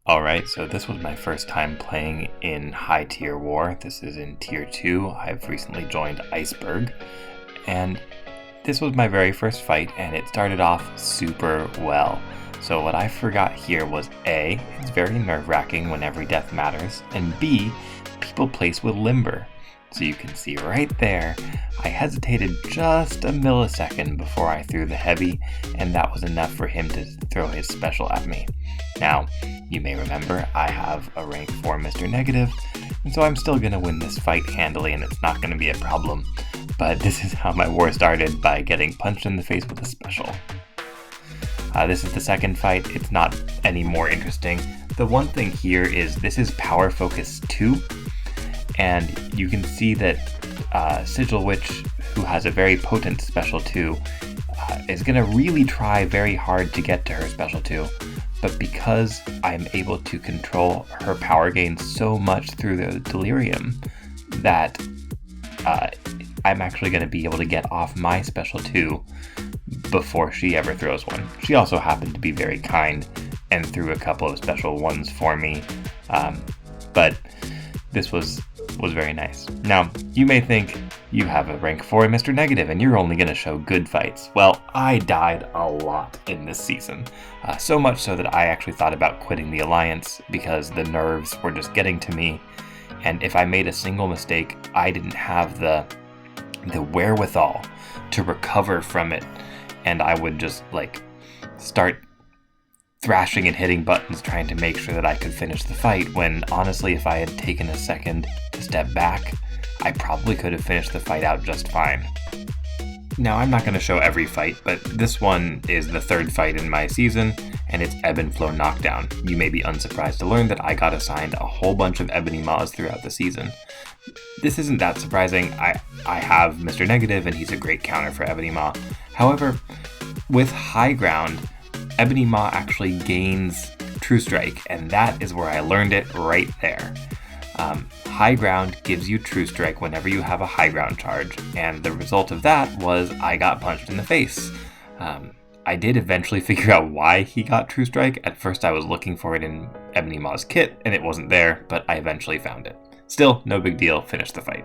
Alright, so this was my first time playing in High Tier War. This is in Tier 2. I've recently joined Iceberg, and this was my very first fight, and it started off super well. So what I forgot here was A, it's very nerve-wracking when every death matters, and B, people place with Limber. So you can see right there, I hesitated just a millisecond before I threw the heavy, and that was enough for him to throw his special at me. Now, you may remember I have a rank 4 Mr. Negative, and so I'm still going to win this fight handily and it's not going to be a problem. But this is how my war started, by getting punched in the face with a special. This is the second fight. It's not any more interesting. The one thing here is this is Power Focus 2, and you can see that Sigil Witch, who has a very potent Special 2, is going to really try very hard to get to her Special 2. But because I'm able to control her power gain so much through the Delirium, that I'm actually going to be able to get off my Special 2 before she ever throws one. She also happened to be very kind and threw a couple of Special 1s for me, but this was very nice. Now, you may think you have a rank 4 Mr. Negative and you're only going to show good fights. Well, I died a lot in this season. So much so that I actually thought about quitting the Alliance because the nerves were just getting to me. And if I made a single mistake, I didn't have the wherewithal to recover from it. And I would just start thrashing and hitting buttons trying to make sure that I could finish the fight, when honestly, if I had taken a second to step back, I probably could have finished the fight out just fine. Now, I'm not going to show every fight, but this one is the third fight in my season, and it's Ebb and Flow Knockdown. You may be unsurprised to learn that I got assigned a whole bunch of Ebony Maws throughout the season. This isn't that surprising. I have Mr. Negative, and he's a great counter for Ebony Maw. However, with High Ground, Ebony Maw actually gains True Strike, and that is where I learned it right there. High Ground gives you True Strike whenever you have a High Ground charge, and the result of that was I got punched in the face. I did eventually figure out why he got True Strike. At first I was looking for it in Ebony Maw's kit, and it wasn't there, but I eventually found it. Still, no big deal, finished the fight.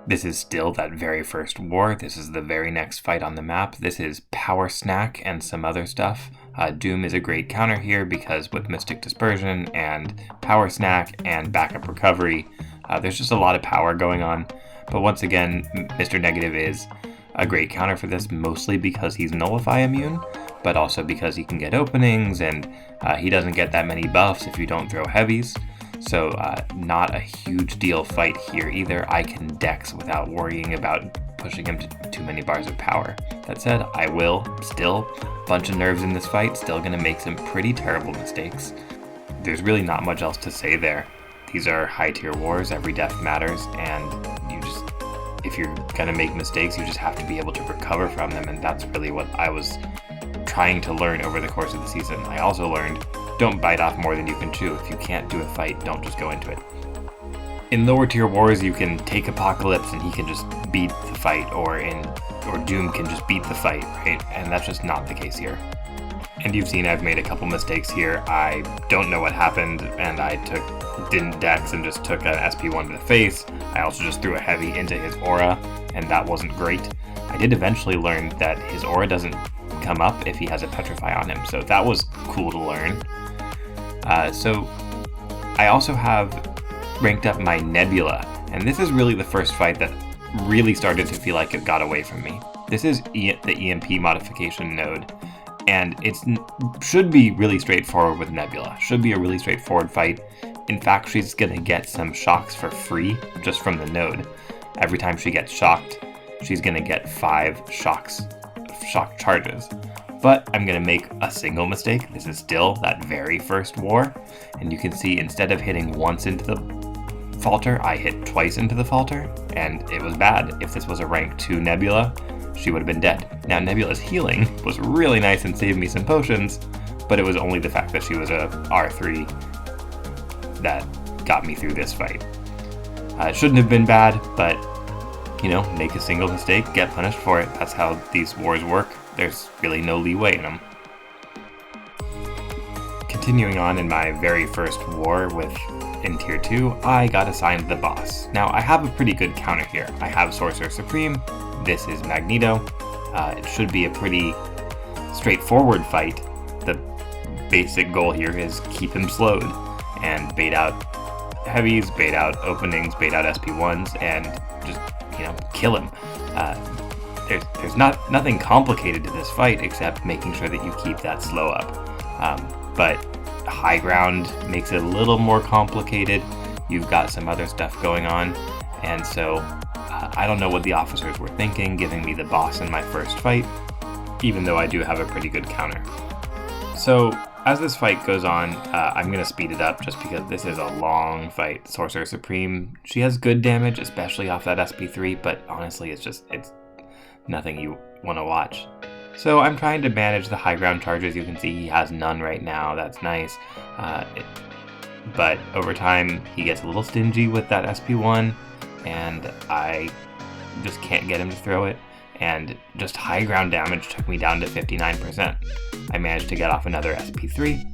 This is still that very first war. This is the very next fight on the map. This is Power Snack and some other stuff. Doom is a great counter here because with Mystic Dispersion and Power Snack and Backup Recovery, there's just a lot of power going on. But once again, Mr. Negative is a great counter for this, mostly because he's Nullify immune, but also because he can get openings, and he doesn't get that many buffs if you don't throw heavies. So not a huge deal fight here either. I can dex without worrying about pushing him to too many bars of power. That said, I will still bunch of nerves in this fight, still gonna make some pretty terrible mistakes. There's really not much else to say there. These are high tier wars, every death matters, and if you're gonna make mistakes, you just have to be able to recover from them, and that's really what I was trying to learn over the course of the season. I also learned, don't bite off more than you can chew. If you can't do a fight, don't just go into it. In lower tier wars, you can take Apocalypse and he can just beat the fight, or Doom can just beat the fight, right? And that's just not the case here. And you've seen I've made a couple mistakes here. I don't know what happened, and I didn't dex and just took an SP1 to the face. I also just threw a heavy into his aura, and that wasn't great. I did eventually learn that his aura doesn't come up if he has a Petrify on him, so that was cool to learn. So I also have ranked up my Nebula, and this is really the first fight that really started to feel like it got away from me. This is the EMP modification node, and it should be really straightforward with Nebula. Should be a really straightforward fight. In fact, she's going to get some shocks for free just from the node. Every time she gets shocked, she's going to get 5 shock charges. But I'm going to make a single mistake. This is still that very first war, and you can see instead of hitting once into the falter, I hit twice into the falter, and it was bad. If this was a rank 2 Nebula, she would have been dead. Now, Nebula's healing was really nice and saved me some potions, but it was only the fact that she was a R3 that got me through this fight. It shouldn't have been bad, but, make a single mistake, get punished for it. That's how these wars work. there's really no leeway in them. Continuing on in my very first war in Tier 2, I got assigned the boss. Now, I have a pretty good counter here. I have Sorcerer Supreme, this is Magneto. It should be a pretty straightforward fight. The basic goal here is keep him slowed and bait out heavies, bait out openings, bait out SP1s, and just, kill him. There's nothing complicated to this fight except making sure that you keep that slow up. But high ground makes it a little more complicated. You've got some other stuff going on, and so I don't know what the officers were thinking giving me the boss in my first fight, even though I do have a pretty good counter. So as this fight goes on, I'm going to speed it up just because this is a long fight. Sorcerer Supreme, she has good damage, especially off that SP3, but honestly it's nothing you want to watch. So I'm trying to manage the high ground charges. You can see he has none right now, that's nice. But over time he gets a little stingy with that SP1, and I just can't get him to throw it. And just high ground damage took me down to 59%. I managed to get off another SP3,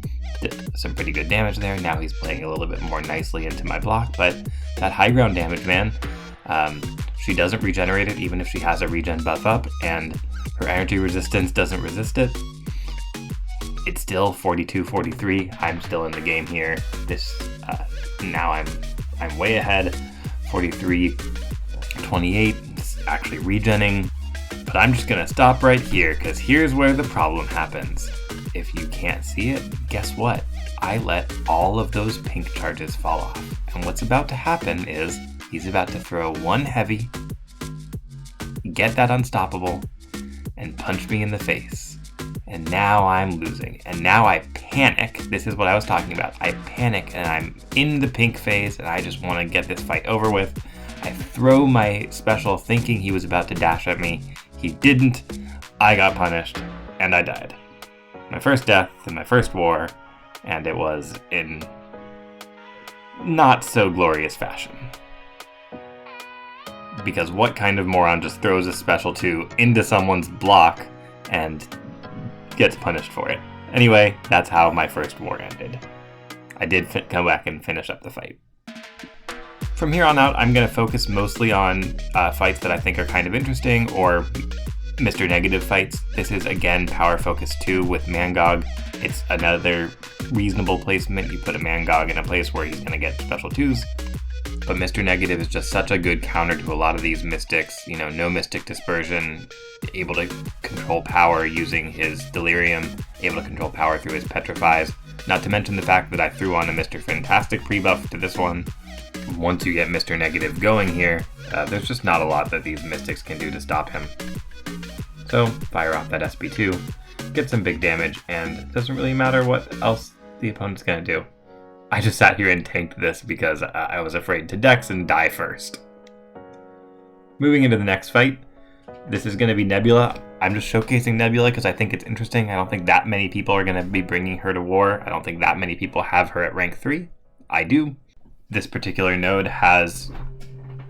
did some pretty good damage there. Now he's playing a little bit more nicely into my block, but that high ground damage, man, she doesn't regenerate it even if she has a regen buff up, and her energy resistance doesn't resist it. It's still 42-43. I'm still in the game here. Now I'm way ahead, 43-28. It's actually regenning. But I'm just gonna stop right here, because here's where the problem happens. If you can't see it, guess what? I let all of those pink charges fall off. And what's about to happen is he's about to throw one heavy, get that unstoppable, and punch me in the face. And now I'm losing. And now I panic. This is what I was talking about. I panic and I'm in the pink phase and I just want to get this fight over with. I throw my special thinking he was about to dash at me. He didn't. I got punished and I died. My first death in my first war, and it was in not so glorious fashion. Because what kind of moron just throws a special 2 into someone's block and gets punished for it? Anyway, that's how my first war ended. I did come back and finish up the fight. From here on out, I'm going to focus mostly on fights that I think are kind of interesting, or Mr. Negative fights. This is, again, Power Focus 2 with Mangog. It's another reasonable placement. You put a Mangog in a place where he's going to get special 2s. But Mr. Negative is just such a good counter to a lot of these mystics. No Mystic Dispersion, able to control power using his Delirium, able to control power through his Petrifies. Not to mention the fact that I threw on a Mr. Fantastic pre-buff to this one. Once you get Mr. Negative going here, there's just not a lot that these mystics can do to stop him. So fire off that SP2, get some big damage, and it doesn't really matter what else the opponent's going to do. I just sat here and tanked this because I was afraid to dex and die first. Moving into the next fight, this is going to be Nebula. I'm just showcasing Nebula because I think it's interesting. I don't think that many people are going to be bringing her to war. I don't think that many people have her at rank 3. I do. This particular node has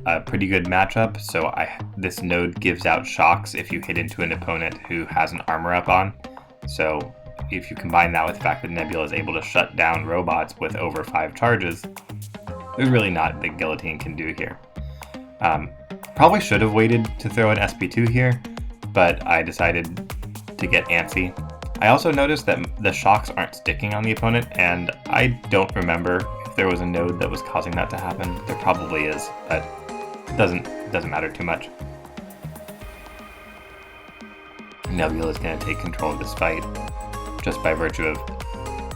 a pretty good matchup, so this node gives out shocks if you hit into an opponent who has an armor up on. So if you combine that with the fact that Nebula is able to shut down robots with over 5 charges, there's really not the Guillotine can do here. Probably should have waited to throw an SP2 here, but I decided to get antsy. I also noticed that the shocks aren't sticking on the opponent, and I don't remember if there was a node that was causing that to happen. There probably is, but it doesn't matter too much. Nebula is going to take control of this fight just by virtue of,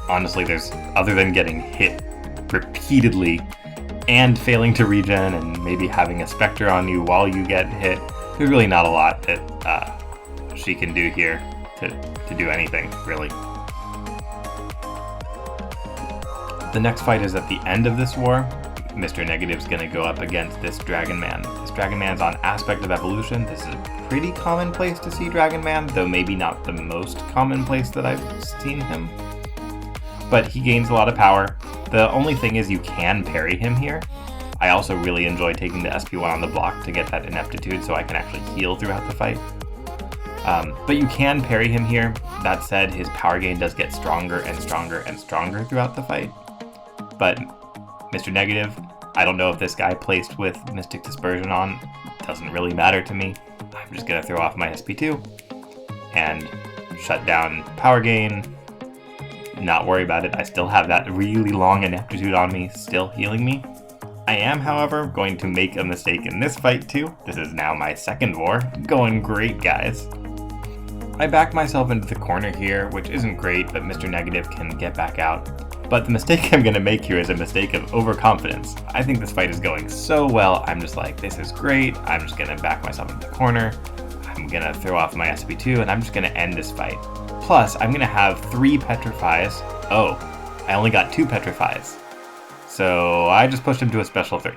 honestly, other than getting hit repeatedly and failing to regen and maybe having a Spectre on you while you get hit, there's really not a lot that she can do here to do anything, really. The next fight is at the end of this war. Mr. Negative's going to go up against this Dragon Man. This Dragon Man's on Aspect of Evolution. This is a pretty common place to see Dragon Man, though maybe not the most common place that I've seen him. But he gains a lot of power. The only thing is you can parry him here. I also really enjoy taking the SP1 on the block to get that ineptitude so I can actually heal throughout the fight. But you can parry him here. That said, his power gain does get stronger and stronger and stronger throughout the fight. But Mr. Negative, I don't know if this guy placed with Mystic Dispersion on. Doesn't really matter to me. I'm just going to throw off my SP2 and shut down power gain. Not worry about it. I still have that really long ineptitude on me, still healing me. I am, however, going to make a mistake in this fight too. This is now my second war. Going great, guys. I back myself into the corner here, which isn't great, but Mr. Negative can get back out. But the mistake I'm going to make here is a mistake of overconfidence. I think this fight is going so well, I'm just like, this is great. I'm just going to back myself into the corner. I'm going to throw off my SP2, and I'm just going to end this fight. Plus, I'm going to have 3 petrifies. Oh, I only got 2 petrifies. So I just pushed him to a special 3.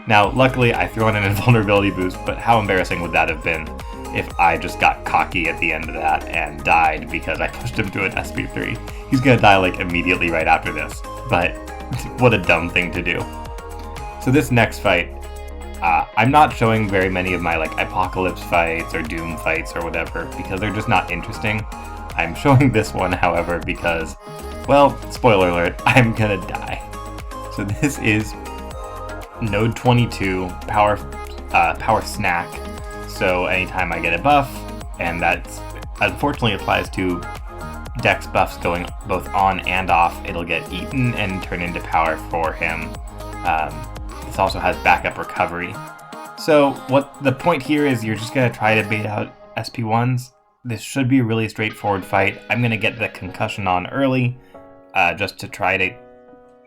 Now, luckily, I threw in an invulnerability boost, but how embarrassing would that have been if I just got cocky at the end of that and died because I pushed him to an SP3. He's going to die like immediately right after this, but what a dumb thing to do. So this next fight, I'm not showing very many of my like Apocalypse fights or Doom fights or whatever because they're just not interesting. I'm showing this one, however, because, well, spoiler alert, I'm going to die. So this is Node 22 power snack. So anytime I get a buff, and that unfortunately applies to dex buffs going both on and off, it'll get eaten and turn into power for him. This also has backup recovery. So what the point here is, you're just going to try to bait out SP1s. This should be a really straightforward fight. I'm going to get the concussion on early, just to try to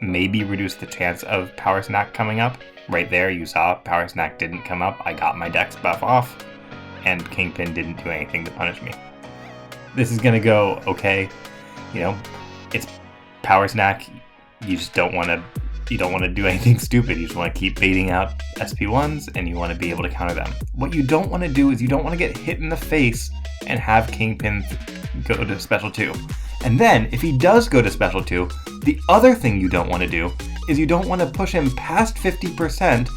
maybe reduce the chance of power snack coming up. Right there, you saw power snack didn't come up. I got my dex buff off, and Kingpin didn't do anything to punish me. This is going to go okay. You know, it's power snack. You just don't want to do anything stupid. You just want to keep baiting out SP1s, and you want to be able to counter them. What you don't want to do is you don't want to get hit in the face and have Kingpin go to Special 2. And then, if he does go to Special 2, the other thing you don't want to do is you don't want to push him past 50%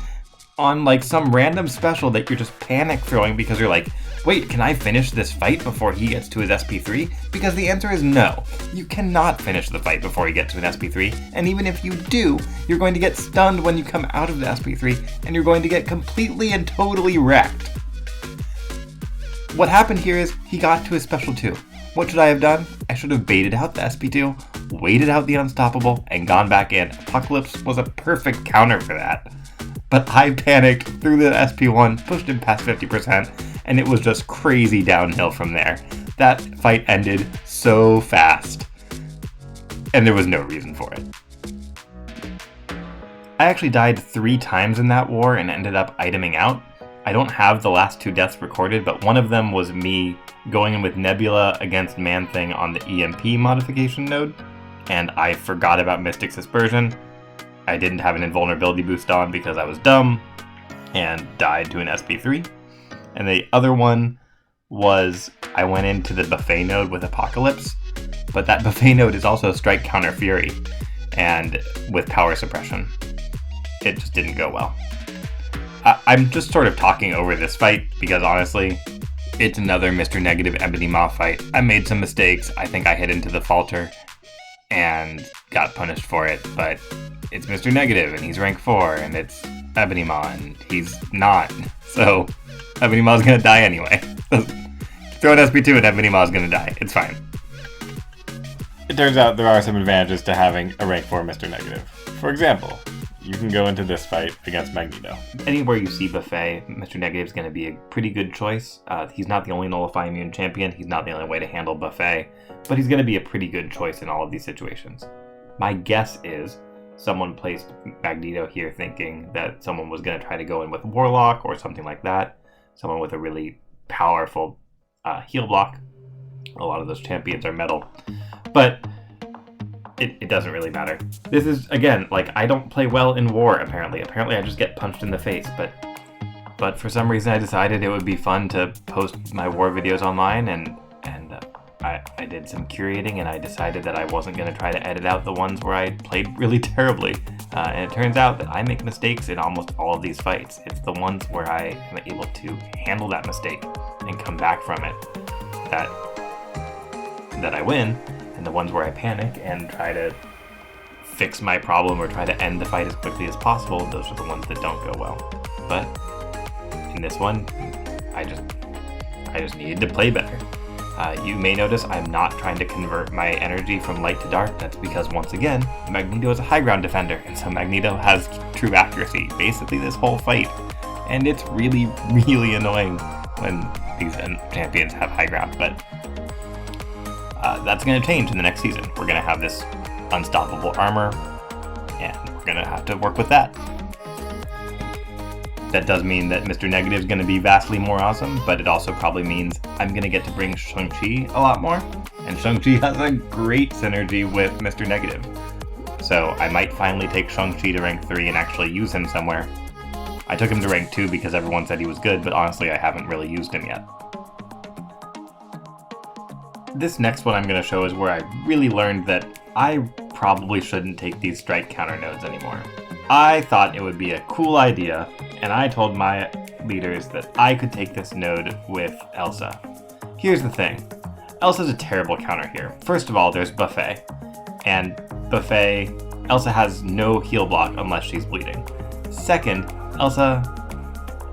on like some random special that you're just panic throwing because you're like, wait, can I finish this fight before he gets to his SP3? Because the answer is no. You cannot finish the fight before he gets to an SP3, and even if you do, you're going to get stunned when you come out of the SP3, and you're going to get completely and totally wrecked. What happened here is he got to his Special 2. What should I have done? I should have baited out the SP2, waited out the Unstoppable, and gone back in. Apocalypse was a perfect counter for that. But I panicked, threw the SP1, pushed him past 50%, and it was just crazy downhill from there. That fight ended so fast, and there was no reason for it. I actually died 3 times in that war and ended up iteming out. I don't have the last 2 deaths recorded, but one of them was me going in with Nebula against Man-Thing on the EMP modification node, and I forgot about Mystic's Dispersion. I didn't have an invulnerability boost on because I was dumb, and died to an SP3. And the other one was I went into the buffet node with Apocalypse, but that buffet node is also Strike Counter Fury, and with power suppression. It just didn't go well. I'm just sort of talking over this fight because honestly, it's another Mr. Negative Ebony Maw fight. I made some mistakes. I think I hit into the falter and got punished for it, but it's Mr. Negative and he's rank 4 and it's Ebony Maw and he's not. So Ebony Maw's gonna die anyway. Throw an SP2 and Ebony Maw's gonna die. It's fine. It turns out there are some advantages to having a rank 4 Mr. Negative. For example, you can go into this fight against Magneto. Anywhere you see Buffet, Mr. Negative is going to be a pretty good choice. He's not the only Nullify Immune champion. He's not the only way to handle Buffet, but he's going to be a pretty good choice in all of these situations. My guess is someone placed Magneto here thinking that someone was going to try to go in with Warlock or something like that. Someone with a really powerful heal block. A lot of those champions are metal. But it doesn't really matter. This is, again, like, I don't play well in war, apparently. Apparently I just get punched in the face, but for some reason I decided it would be fun to post my war videos online, and I did some curating, and I decided that I wasn't going to try to edit out the ones where I played really terribly. And it turns out that I make mistakes in almost all of these fights. It's the ones where I am able to handle that mistake and come back from it. that I win, and the ones where I panic and try to fix my problem or try to end the fight as quickly as possible, those are the ones that don't go well. But in this one, I just needed to play better. You may notice I'm not trying to convert my energy from light to dark. That's because, once again, Magneto is a high ground defender, and so Magneto has true accuracy basically this whole fight. And it's really, really annoying when these champions have high ground, but that's going to change in the next season. We're going to have this unstoppable armor, and we're going to have to work with that. That does mean that Mr. Negative is going to be vastly more awesome, but it also probably means I'm going to get to bring Shang-Chi a lot more, and Shang-Chi has a great synergy with Mr. Negative. So I might finally take Shang-Chi to rank 3 and actually use him somewhere. I took him to rank 2 because everyone said he was good, but honestly I haven't really used him yet. This next one I'm going to show is where I really learned that I probably shouldn't take these strike counter nodes anymore. I thought it would be a cool idea, and I told my leaders that I could take this node with Elsa. Here's the thing. Elsa's a terrible counter here. First of all, there's Buffet. And Buffet, Elsa has no heal block unless she's bleeding. Second, Elsa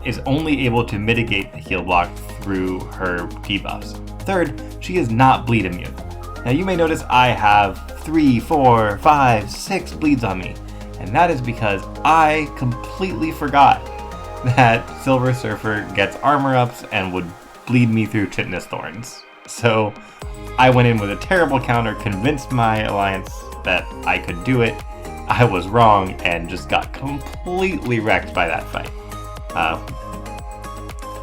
is only able to mitigate the heal block through her debuffs. Third, she is not bleed immune. Now you may notice I have 3, 4, 5, 6 bleeds on me. And that is because I completely forgot that Silver Surfer gets armor ups and would bleed me through Chitinous Thorns. So I went in with a terrible counter, convinced my alliance that I could do it. I was wrong and just got completely wrecked by that fight.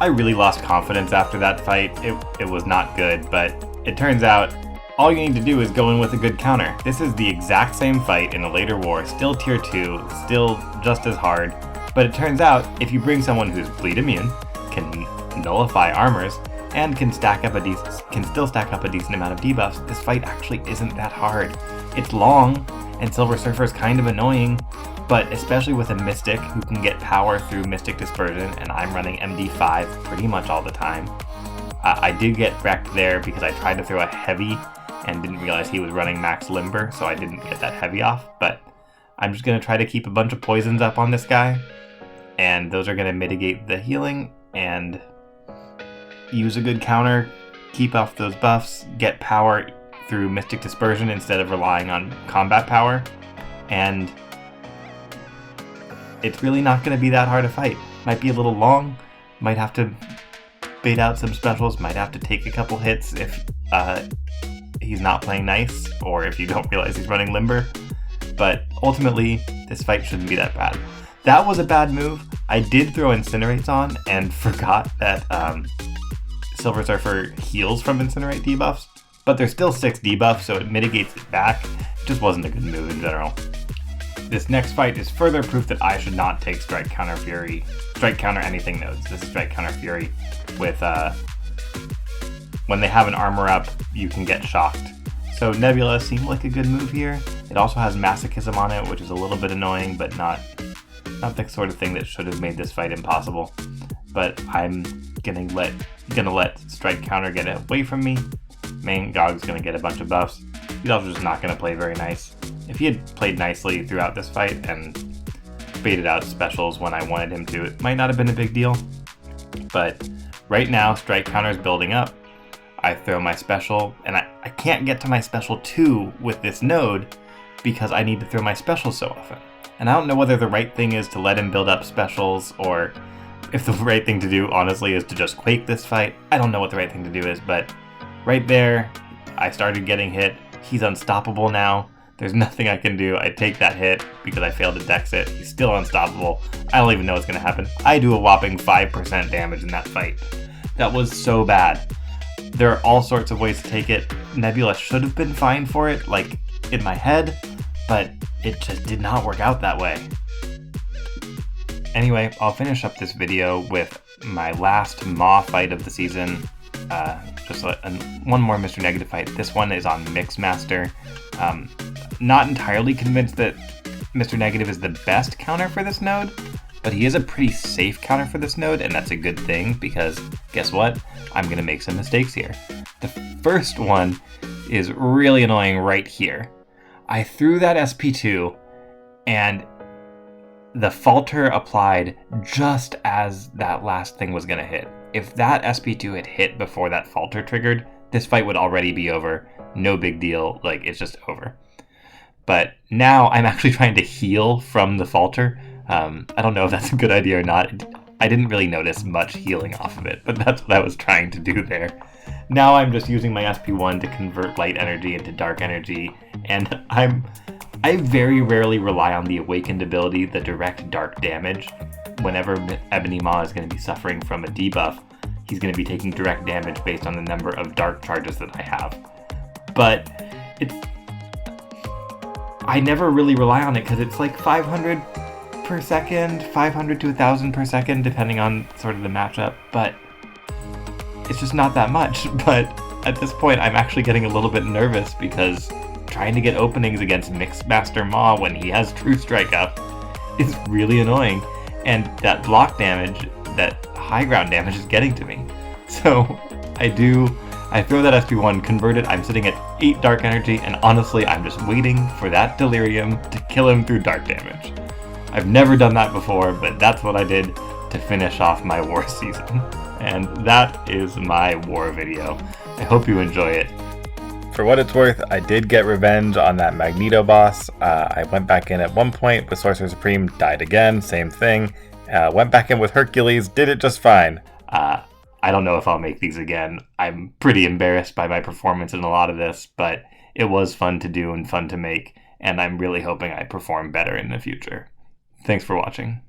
I really lost confidence after that fight. It was not good, but it turns out all you need to do is go in with a good counter. This is the exact same fight in a later war, still tier 2, still just as hard, but it turns out if you bring someone who's bleed immune, can nullify armors, and can still stack up a decent amount of debuffs, this fight actually isn't that hard. It's long, and Silver Surfer is kind of annoying, but especially with a Mystic who can get power through Mystic Dispersion, and I'm running MD5 pretty much all the time. I did get wrecked there because I tried to throw a heavy and didn't realize he was running max limber, so I didn't get that heavy off, but I'm just going to try to keep a bunch of poisons up on this guy, and those are going to mitigate the healing, and use a good counter, keep off those buffs, get power through Mystic Dispersion instead of relying on combat power, and it's really not going to be that hard a fight. Might be a little long, might have to bait out some specials, might have to take a couple hits if he's not playing nice, or if you don't realize he's running limber, but ultimately this fight shouldn't be that bad. That was a bad move. I did throw Incinerates on and forgot that Silver Surfer heals from Incinerate debuffs, but there's still 6 debuffs, so it mitigates it back. It just wasn't a good move in general. This next fight is further proof that I should not take Strike Counter anything nodes. This is Strike Counter Fury with when they have an armor up, you can get shocked. So Nebula seemed like a good move here. It also has Masochism on it, which is a little bit annoying, but not the sort of thing that should have made this fight impossible. But I'm gonna let Strike Counter get away from me. mcoc gonna get a bunch of buffs. He's also just not gonna play very nice. If he had played nicely throughout this fight and baited out specials when I wanted him to, it might not have been a big deal. But right now, Strike Counter is building up. I throw my special, and I can't get to my special 2 with this node because I need to throw my special so often. And I don't know whether the right thing is to let him build up specials, or if the right thing to do, honestly, is to just Quake this fight. I don't know what the right thing to do is, but right there, I started getting hit. He's unstoppable now. There's nothing I can do. I take that hit because I failed to dex it. He's still unstoppable. I don't even know what's going to happen. I do a whopping 5% damage in that fight. That was so bad. There are all sorts of ways to take it. Nebula should have been fine for it, like in my head, but it just did not work out that way. Anyway, I'll finish up this video with my last Maw fight of the season. One more Mr. Negative fight. This one is on Mixmaster. Not entirely convinced that Mr. Negative is the best counter for this node, but he is a pretty safe counter for this node, and that's a good thing because guess what? I'm going to make some mistakes here. The first one is really annoying right here. I threw that SP2 and the falter applied just as that last thing was going to hit. If that SP2 had hit before that falter triggered, this fight would already be over. No big deal. Like, it's just over. But now I'm actually trying to heal from the falter. I don't know if that's a good idea or not. I didn't really notice much healing off of it, but that's what I was trying to do there. Now I'm just using my SP1 to convert light energy into dark energy, and I very rarely rely on the awakened ability, the direct dark damage. Whenever Ebony Maw is going to be suffering from a debuff, he's going to be taking direct damage based on the number of dark charges that I have. But I never really rely on it because it's like 500 per second, 500 to 1,000 per second, depending on sort of the matchup, but it's just not that much. But at this point, I'm actually getting a little bit nervous because trying to get openings against Mixmaster Maw when he has True Strike up is really annoying, and that block damage, that high ground damage is getting to me. So I throw that SP1, convert it, I'm sitting at 8 dark energy, and honestly, I'm just waiting for that delirium to kill him through dark damage. I've never done that before, but that's what I did to finish off my war season. And that is my war video. I hope you enjoy it. For what it's worth, I did get revenge on that Magneto boss. I went back in at one point with Sorcerer Supreme, died again, same thing. Went back in with Hercules, did it just fine. I don't know if I'll make these again. I'm pretty embarrassed by my performance in a lot of this, but it was fun to do and fun to make, and I'm really hoping I perform better in the future. Thanks for watching.